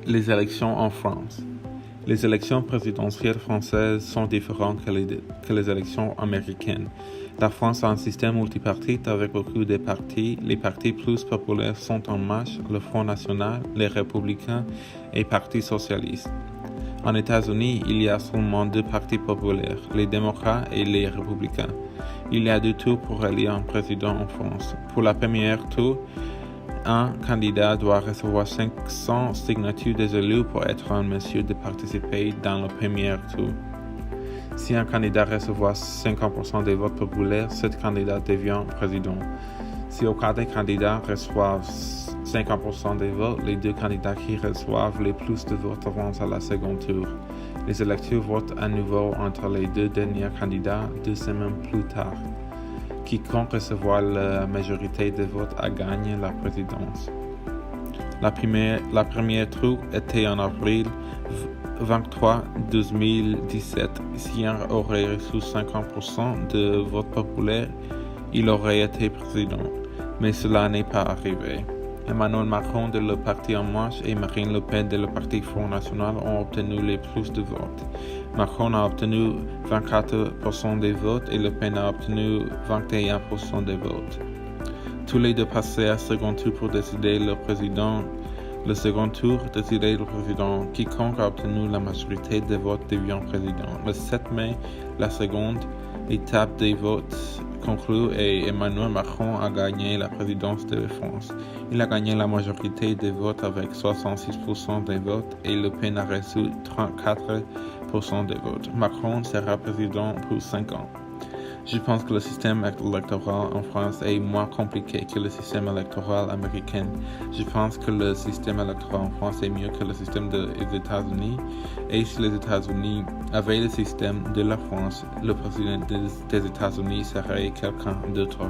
Les élections en France. Les élections présidentielles françaises sont différentes que les élections américaines. La France a un système multipartite avec beaucoup de partis. Les partis plus populaires sont En Marche, le Front National, les Républicains et le Parti Socialiste. En États-Unis, il y a seulement deux partis populaires, les démocrates et les républicains. Il y a deux tours pour élire un président en France. Pour la première tour, un candidat doit recevoir 500 signatures des élus pour être en mesure de participer dans le premier tour. Si un candidat reçoit 50% des votes populaires, ce candidat devient président. Si aucun des candidats reçoivent 50% des votes, les deux candidats qui reçoivent le plus de votes avancent à la seconde tour. Les électeurs votent à nouveau entre les deux derniers candidats 2 semaines plus tard. Quiconque recevra la majorité des votes a gagné la présidence. La première tour était en avril 23 2017. Si un aurait reçu 50% de votes populaires, il aurait été président. Mais cela n'est pas arrivé. Emmanuel Macron de le Parti En Marche et Marine Le Pen de le Parti Front National ont obtenu le plus de votes. Macron a obtenu 24% des votes et Le Pen a obtenu 21% des votes. Tous les deux passaient à second tour pour décider le président. Le second tour décidait le président. Quiconque a obtenu la majorité des votes devient président. Le 7 mai, la seconde étape des votes conclue et Emmanuel Macron a gagné la présidence de France. Il a gagné la majorité des votes avec 66% des votes et Le Pen a reçu 34% des votes. Macron sera président pour 5 ans. Je pense que le système électoral en France est moins compliqué que le système électoral américain. Je pense que le système électoral en France est mieux que le système des États-Unis. Et si les États-Unis avaient le système de la France, le président des États-Unis serait quelqu'un d'autre.